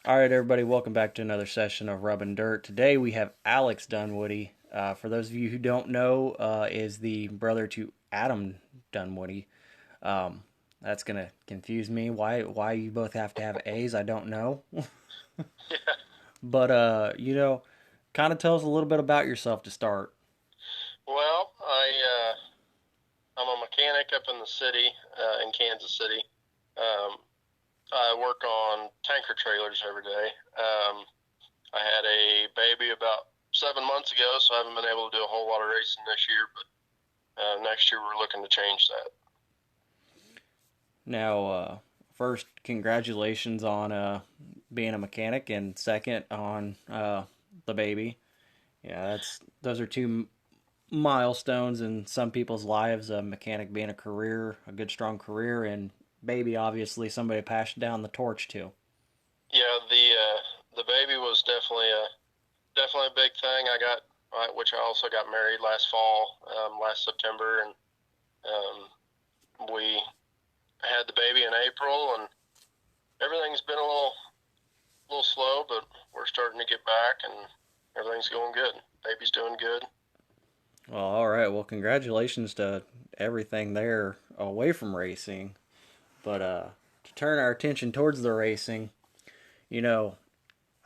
All right, everybody, welcome back to another session of Rub and Dirt. Today we have Alex Dunwoodie. For those of you who don't know, is the brother to Adam Dunwoodie. Um, that's gonna confuse me. Why you both have to have A's? I don't know. Yeah. But kind of tell us a little bit about yourself to start. Well, I'm a mechanic up in the city, in Kansas City. Um, I work on tanker trailers every day. I had a baby about 7 months ago, so I haven't been able to do a whole lot of racing this year. But next year we're looking to change that. Now, first, congratulations on being a mechanic, and second on the baby. Yeah, those are two milestones in some people's lives. A mechanic being a career, a good strong career, and baby obviously somebody passed down the torch to. Yeah, the baby was definitely a big thing. Which I also got married last fall, last September, and we had the baby in April, and everything's been a little slow, but we're starting to get back, and everything's going good. Baby's doing good. Well, all right. Well, congratulations to everything there away from racing. But to turn our attention towards the racing, you know,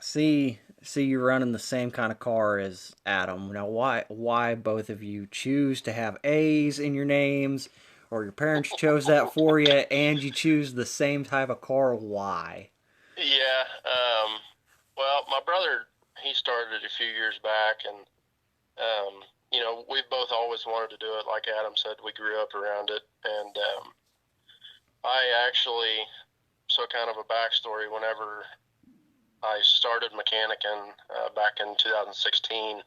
see you running the same kind of car as Adam. Now, why both of you choose to have A's in your names, or your parents chose that for you, and you choose the same type of car? Why? Yeah. Well, my brother, he started a few years back, and we've both always wanted to do it. Like Adam said, we grew up around it, and I actually, so kind of a backstory. Whenever I started mechanicking back in 2016,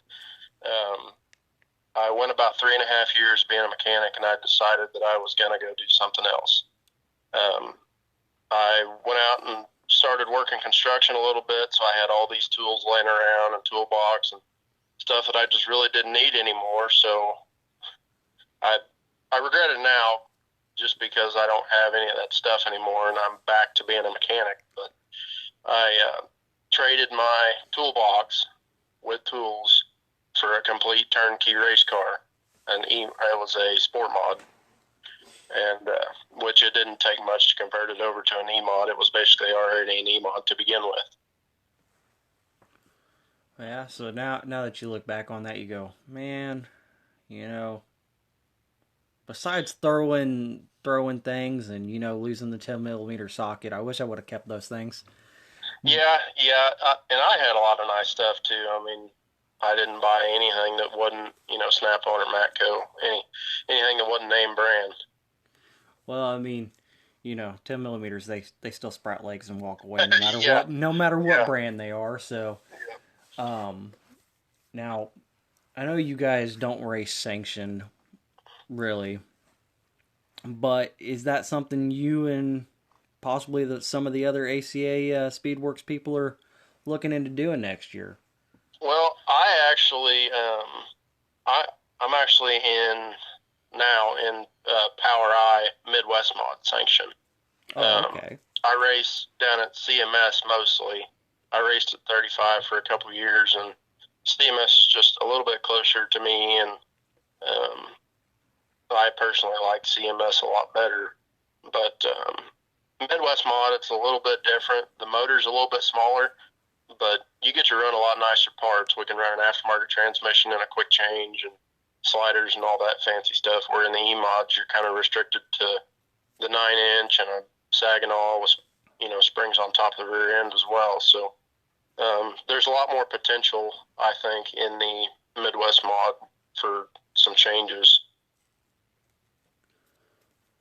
I went about 3.5 years being a mechanic, and I decided that I was going to go do something else. Um, I went out and started working construction a little bit, so I had all these tools laying around and toolbox and stuff that I just really didn't need anymore. So I I regret it now just because I don't have any of that stuff anymore, and I'm back to being a mechanic. But I traded my toolbox with tools for a complete turnkey race car, it was a sport mod, and which it didn't take much to convert it over to an E mod. It was basically already an E mod to begin with. Yeah. So now that you look back on that, you go, man. You know, besides throwing things and losing the 10 millimeter socket, I wish I would have kept those things. Yeah, yeah, and I had a lot of nice stuff too. I mean, I didn't buy anything that wasn't, Snap-on or Matco, anything that wasn't name brand. Well, I mean, 10 millimeters, they still sprout legs and walk away no matter Yeah, what yeah. brand they are. So um, now I know you guys don't race sanctioned really, but is that something you and possibly some of the other ACA Speedworks people are looking into doing next year? Well, I I'm actually in now in Power I Midwest Mod sanction. Oh, Um, okay. I race down at CMS mostly. I raced at 35 for a couple of years, and CMS is just a little bit closer to me, and um, I personally like CMS a lot better. But Midwest Mod, it's a little bit different. The motor's a little bit smaller, but you get to run a lot nicer parts. We can run an aftermarket transmission and a quick change and sliders and all that fancy stuff. Where in the E mods, you're kind of restricted to the 9 inch and a Saginaw with springs on top of the rear end as well. So there's a lot more potential, I think, in the Midwest mod for some changes.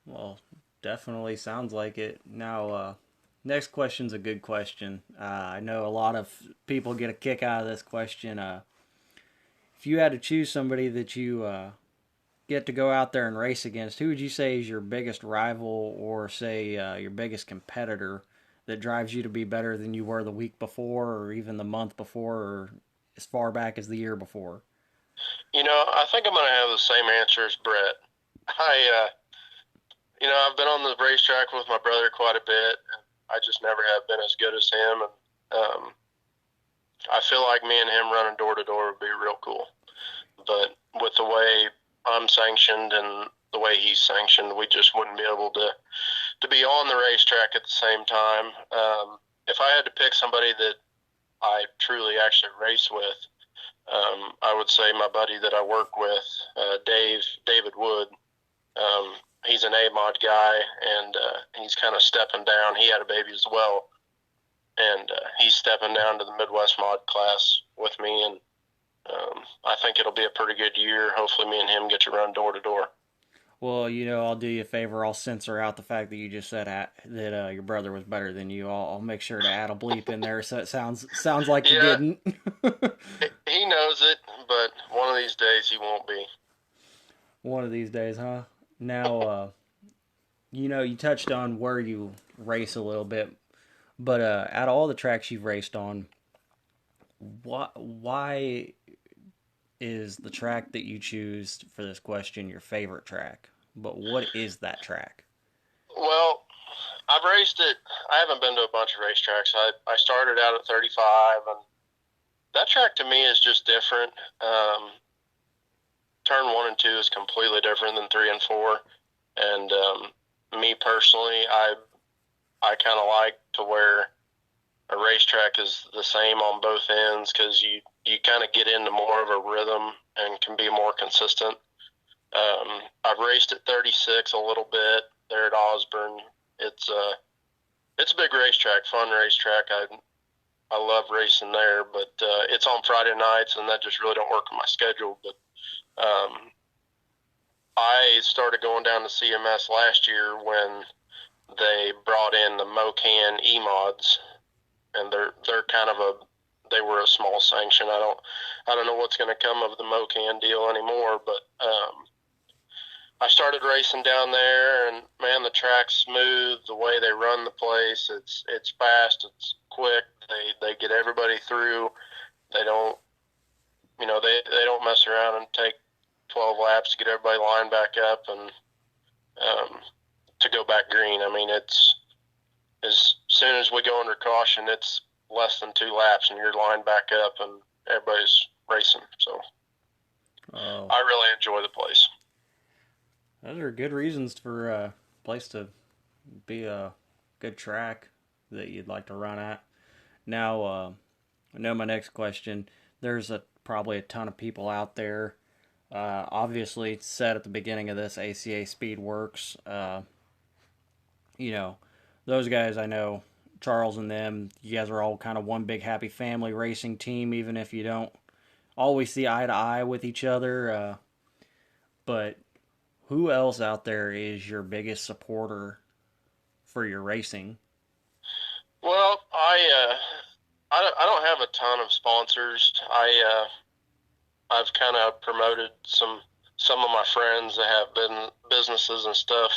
Well, definitely sounds like it. Now, next question's a good question. I know a lot of people get a kick out of this question. If you had to choose somebody that you get to go out there and race against, who would you say is your biggest rival or say your biggest competitor that drives you to be better than you were the week before or even the month before or as far back as the year before? I think I'm going to have the same answer as Brett. I've been on the racetrack with my brother quite a bit, and I just never have been as good as him. And I feel like me and him running door to door would be real cool. But with the way I'm sanctioned and the way he's sanctioned, we just wouldn't be able to be on the racetrack at the same time. If I had to pick somebody that I truly actually race with, I would say my buddy that I work with, David Wood. He's an A-mod guy, and he's kind of stepping down. He had a baby as well, and he's stepping down to the Midwest mod class with me, and I think it'll be a pretty good year. Hopefully me and him get to run door to door. Well, I'll do you a favor. I'll censor out the fact that you just said that your brother was better than you. I'll make sure to add a bleep in there so it sounds like you Yeah, didn't. he knows it, but one of these days he won't be. One of these days, huh? Now, you touched on where you race a little bit, but out of all the tracks you've raced on, why is the track that you choose for this question your favorite track? But what is that track? Well, I've raced it. I haven't been to a bunch of racetracks. I started out at 35, and that track to me is just different. Turn 1 and 2 is completely different than 3 and 4. And me personally, I kind of like to where a racetrack is the same on both ends because you kind of get into more of a rhythm and can be more consistent. I've raced at 36 a little bit there at Osborne. It's a big racetrack, fun racetrack. I love racing there, but it's on Friday nights, and that just really don't work with my schedule. But I started going down to CMS last year when they brought in the Mocan E-mods, and they're kind of they were a small sanction. I don't know what's going to come of the Mocan deal anymore, but I started racing down there, and man, the track's smooth. The way they run the place, it's fast, it's quick. They get everybody through. They don't, they don't mess around and take 12 laps to get everybody lined back up and to go back green. I mean, it's as soon as we go under caution, it's less than 2 laps, and you're lined back up, and everybody's racing. So I really enjoy the place. Those are good reasons for a place to be a good track that you'd like to run at. Now, I know my next question. There's probably a ton of people out there. Obviously, it's said at the beginning of this, ACA Speedworks. Those guys I know, Charles and them, you guys are all kind of one big happy family racing team, even if you don't always see eye to eye with each other. But who else out there is your biggest supporter for your racing? Well, I don't have a ton of sponsors. I've kind of promoted some of my friends that have been businesses and stuff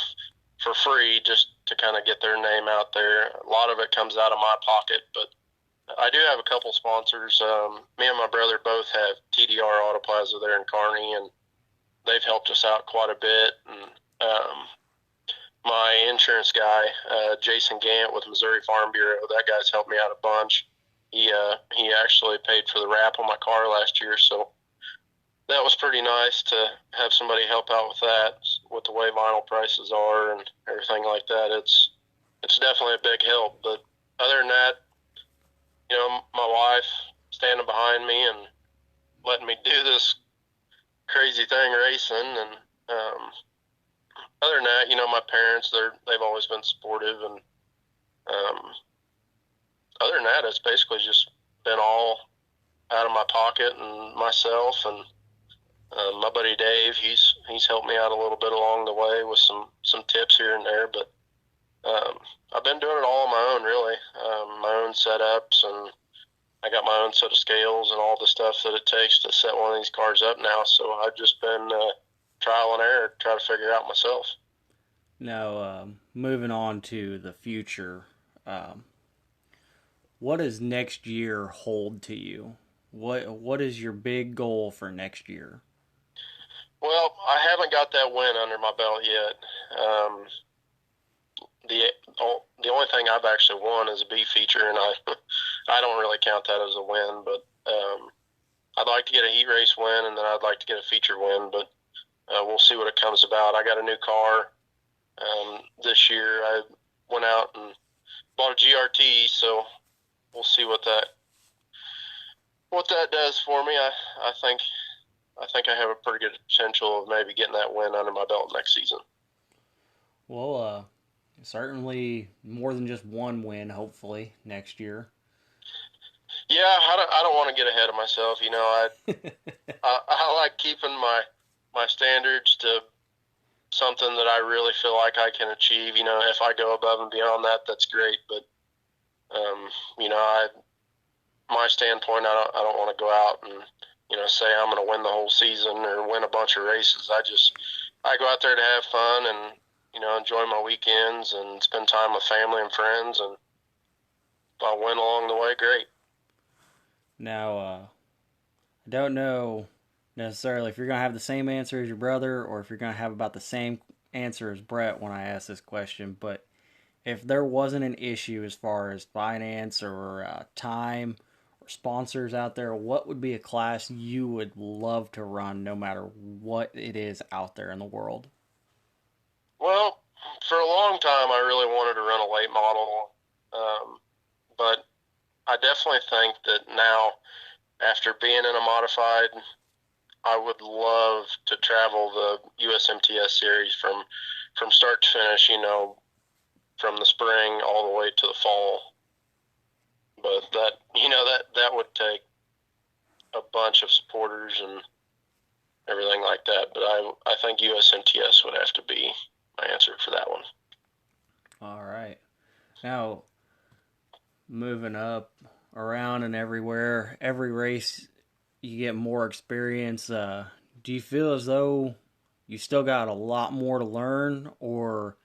for free just to kind of get their name out there. A lot of it comes out of my pocket, but I do have a couple sponsors. Me and my brother both have TDR Auto Plaza there in Kearney, and they've helped us out quite a bit. And my insurance guy, Jason Gant with Missouri Farm Bureau, that guy's helped me out a bunch. He actually paid for the wrap on my car last year, so that was pretty nice to have somebody help out with that, with the way vinyl prices are and everything like that. It's definitely a big help. But other than that, my wife standing behind me and letting me do this crazy thing racing, and other than that, my parents, they've always been supportive, and other than that, it's basically just been all out of my pocket and myself, and my buddy Dave, he's helped me out a little bit along the way with some tips here and there, but I've been doing it all on my own, really. My own setups, and I got my own set of scales and all the stuff that it takes to set one of these cars up now, so I've just been trial and error, try to figure it out myself. Now, moving on to the future, what does next year hold to you? What is your big goal for next year? Well, I haven't got that win under my belt yet. The only thing I've actually won is a B feature, and I don't count that as a win, but I'd like to get a heat race win, and then I'd like to get a feature win, but we'll see what it comes about. I got a new car this year. I went out and bought a GRT, so we'll see what that does for me. I think I have a pretty good potential of maybe getting that win under my belt next season. Well, certainly more than just one win, hopefully, next year. Yeah, I don't want to get ahead of myself. You know, I like keeping my standards to something that I really feel like I can achieve. You know, if I go above and beyond that, that's great. But you know, my standpoint, I don't want to go out and, you know, say I'm going to win the whole season or win a bunch of races. I go out there to have fun and, you know, enjoy my weekends and spend time with family and friends. And if I win along the way, great. Now, I don't know necessarily if you're going to have the same answer as your brother or if you're going to have about the same answer as Brett when I ask this question, but if there wasn't an issue as far as finance or time or sponsors out there, what would be a class you would love to run no matter what it is out there in the world? Well, for a long time, I really wanted to run a late model, but I definitely think that now, after being in a modified, I would love to travel the USMTS series from start to finish, you know, from the spring all the way to the fall. But that, you know, that would take a bunch of supporters and everything like that. But I think USMTS would have to be my answer for that one. All right. Now, moving up around and everywhere, every race you get more experience. Do you feel as though you still got a lot more to learn, or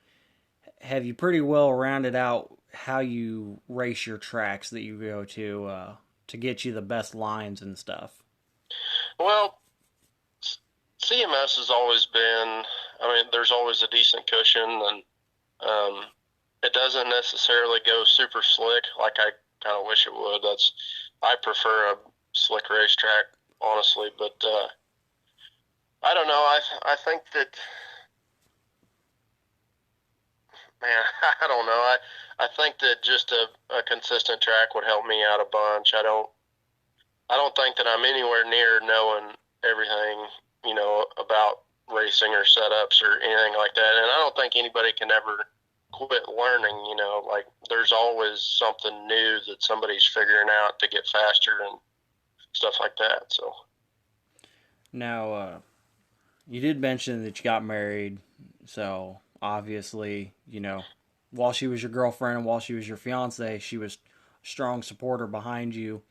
have you pretty well rounded out how you race your tracks that you go to get you the best lines and stuff? Well, CMS has always been, I mean, there's always a decent cushion, and it doesn't necessarily go super slick like I kind of wish it would. I prefer a slick racetrack, honestly, but I don't know. I think that, man, I don't know. I think that just a consistent track would help me out a bunch. I don't think that I'm anywhere near knowing everything, you know, about racing or setups or anything like that. And I don't think anybody can ever quit learning, you know, like there's always something new that somebody's figuring out to get faster and stuff like that. So Now, you did mention that you got married, so obviously, you know, while she was your girlfriend and while she was your fiance, she was a strong supporter behind you.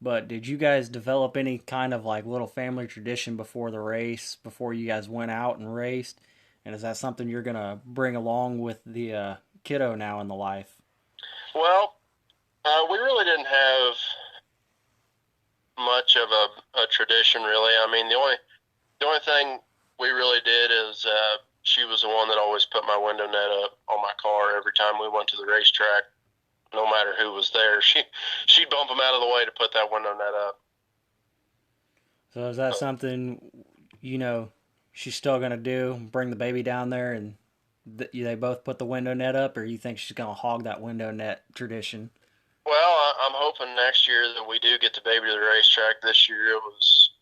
But did you guys develop any kind of like little family tradition before the race, before you guys went out and raced? And is that something you're gonna bring along with the kiddo now in the life? well, we really didn't have much of a tradition, really. I mean, the only thing we really did is she was the one that always put my window net up on my car every time we went to the racetrack. No matter who was there, she'd bump them out of the way to put that window net up. So is that something, you know, she's still gonna do? Bring the baby down there and they both put the window net up, or you think she's gonna hog that window net tradition? Well, I'm hoping next year that we do get the baby to the racetrack. This year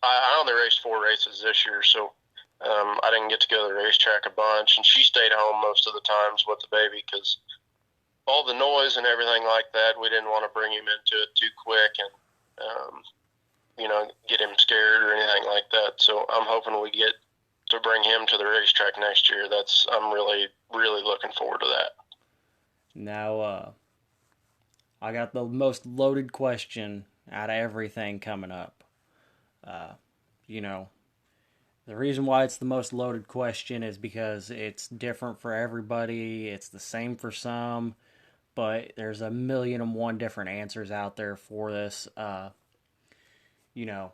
I only raced 4 races this year, so I didn't get to go to the racetrack a bunch, and she stayed home most of the times with the baby because all the noise and everything like that, we didn't want to bring him into it too quick and, you know, get him scared or anything like that. So I'm hoping we get to bring him to the racetrack next year. I'm really, really looking forward to that. Now, I got the most loaded question out of everything coming up. You know, the reason why it's the most loaded question is because it's different for everybody. It's the same for some, but there's a million and one different answers out there for this. You know,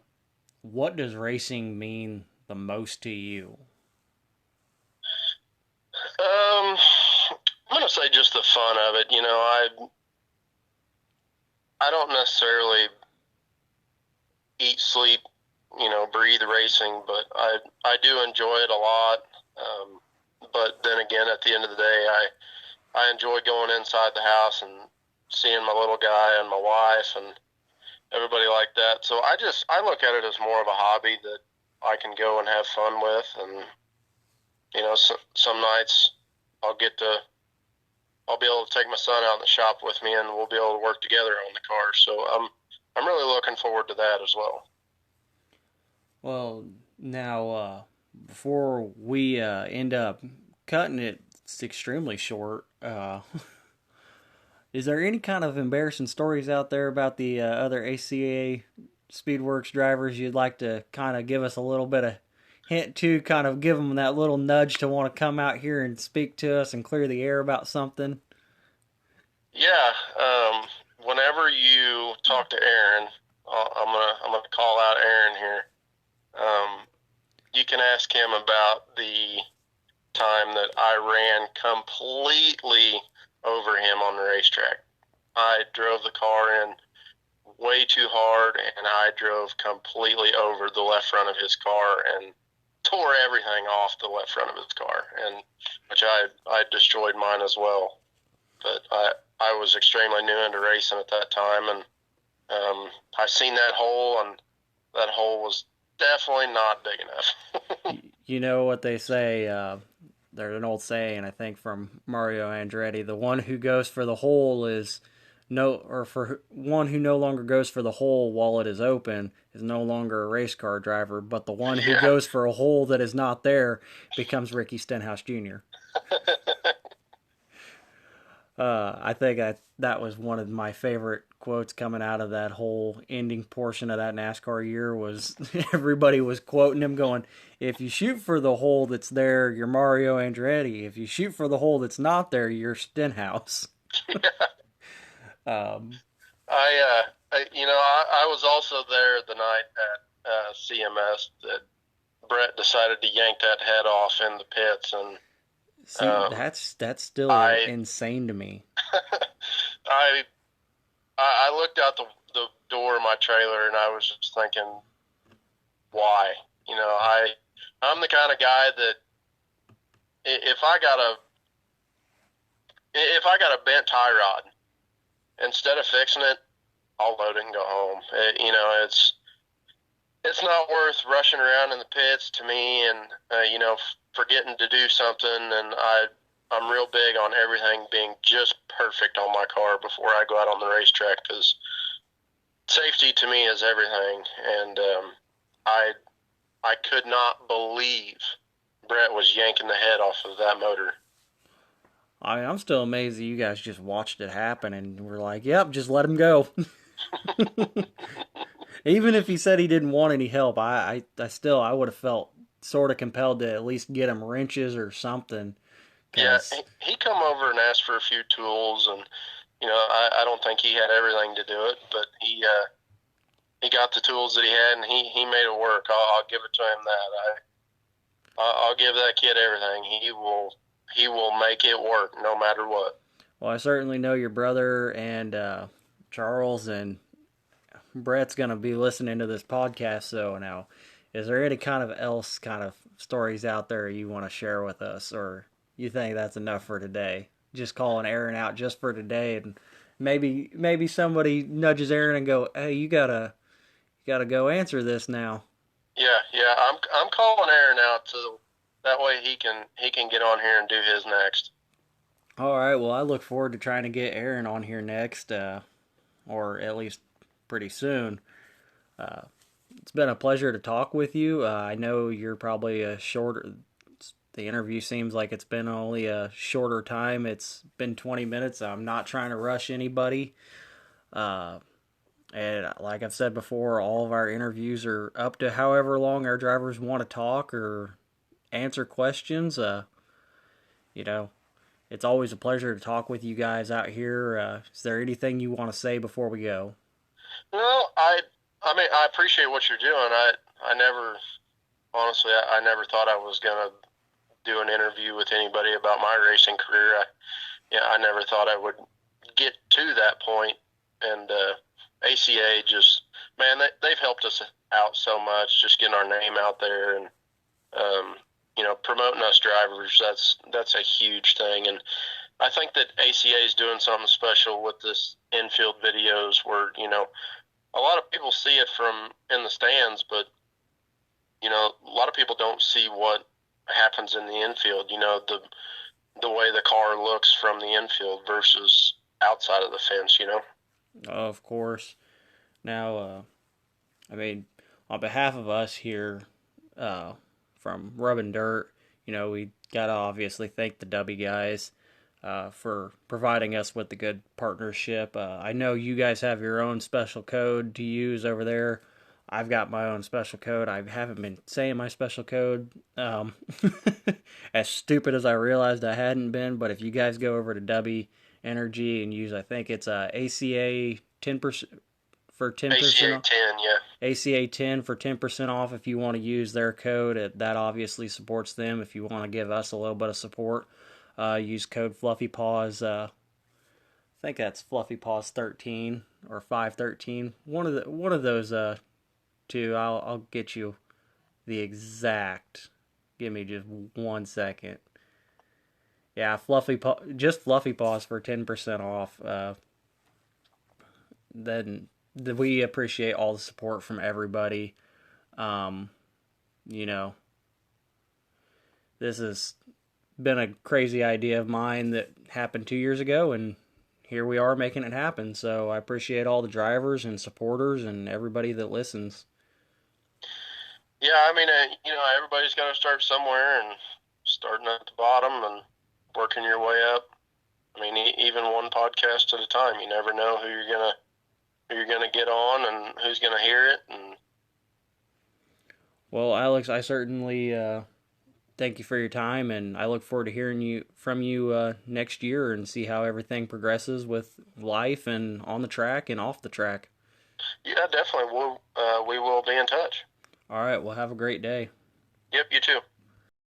what does racing mean the most to you? I'm gonna say just the fun of it. You know, I don't necessarily eat, sleep, breathe racing, but I do enjoy it a lot. Um, but then again, at the end of the day, I enjoy going inside the house and seeing my little guy and my wife and everybody like that. So I look at it as more of a hobby that I can go and have fun with, and some nights I'll get to I'll be able to take my son out in the shop with me, and we'll be able to work together on the car. So I'm really looking forward to that as well. Well, now, before we end up cutting it extremely short, is there any kind of embarrassing stories out there about the other ACA Speedworks drivers you'd like to kind of give us a little bit of hint to, kind of give them that little nudge to want to come out here and speak to us and clear the air about something? Yeah. Whenever you talk to Aaron, I'm gonna call out Aaron here. Um, you can ask him about the time that I ran completely over him on the racetrack. I drove the car in way too hard, and I drove completely over the left front of his car and tore everything off the left front of his car, and which I destroyed mine as well. But I was extremely new into racing at that time, and I seen that hole, and that hole was definitely not big enough. You know what they say? There's an old saying, I think, from Mario Andretti: the one who goes for the hole is no, or for one who no longer goes for the hole while it is open is no longer a race car driver, but the one who Yeah. goes for a hole that is not there becomes Ricky Stenhouse Jr. I think that was one of my favorite quotes coming out of that whole ending portion of that NASCAR year. Was everybody was quoting him, going, "If you shoot for the hole that's there, you're Mario Andretti. If you shoot for the hole that's not there, you're Stenhouse." Um, I was also there the night at CMS that Brett decided to yank that head off in the pits, and See, that's still I insane to me. I I looked out the door of my trailer, and I was just thinking, why? I'm the kind of guy that if I got a bent tie rod, instead of fixing it, I'll load it and go home. It's not worth rushing around in the pits to me, and forgetting to do something. And I'm real big on everything being just perfect on my car before I go out on the racetrack, because safety to me is everything. And I I could not believe Brett was yanking the head off of that motor. I'm still amazed that you guys just watched it happen and were like, "Yep, just let him go." Even if he said he didn't want any help, I would have felt sort of compelled to at least get him wrenches or something. Yeah, Cause he come over and asked for a few tools, and I don't think he had everything to do it, but he got the tools that he had, and he made it work. I'll give it to him that I'll give that kid everything. He will make it work no matter what. well, I certainly know your brother and Charles and Brett's gonna be listening to this podcast. So now, is there any kind of stories out there you want to share with us, or you think that's enough for today? Just calling Aaron out just for today, and maybe somebody nudges Aaron and go, "Hey, you gotta go answer this now." Yeah. I'm calling Aaron out so that way he can get on here and do his next. All right. Well, I look forward to trying to get Aaron on here next, or at least pretty soon. Uh, it's been a pleasure to talk with you. I know you're probably a shorter. The interview seems like it's been only a shorter time. It's been 20 minutes. I'm not trying to rush anybody. Uh, and like I've said before, all of our interviews are up to however long our drivers want to talk or answer questions. You know, it's always a pleasure to talk with you guys out here. Is there anything you want to say before we go? No, I mean, I appreciate what you're doing. I never, honestly, I never thought I was gonna do an interview with anybody about my racing career. I never thought I would get to that point and ACA just, man, they've helped us out so much, just getting our name out there and promoting us drivers. That's a huge thing, and I think that ACA is doing something special with this infield videos where a lot of people see it from in the stands, but a lot of people don't see what happens in the infield. The way the car looks from the infield versus outside of the fence. Of course. Now, on behalf of us here from Rubbin' Dirt, we got to obviously thank the W guys for providing us with the good partnership. I know you guys have your own special code to use over there. I've got my own special code. I haven't been saying my special code as stupid as I realized I hadn't been, but if you guys go over to W Energy and use, I think it's ACA 10% for 10% ACA off. 10, yeah. ACA 10 for 10% off if you want to use their code. That obviously supports them. If you want to give us a little bit of support, use code Fluffy Paws. I think that's Fluffy Paws 13 or 513. One of those two. I'll get you the exact. Give me just 1 second. Yeah, just Fluffy Paws for 10% off. Then we appreciate all the support from everybody. This has been a crazy idea of mine that happened 2 years ago, and here we are making it happen. So I appreciate all the drivers and supporters and everybody that listens. Yeah, everybody's got to start somewhere, and starting at the bottom and working your way up. Even one podcast at a time. You never know who you're gonna get on and who's gonna hear it. And well, Alex, I certainly thank you for your time, and I look forward to hearing from you next year and see how everything progresses with life and on the track and off the track. Yeah, definitely. We will be in touch. All right. Well, have a great day. Yep, you too.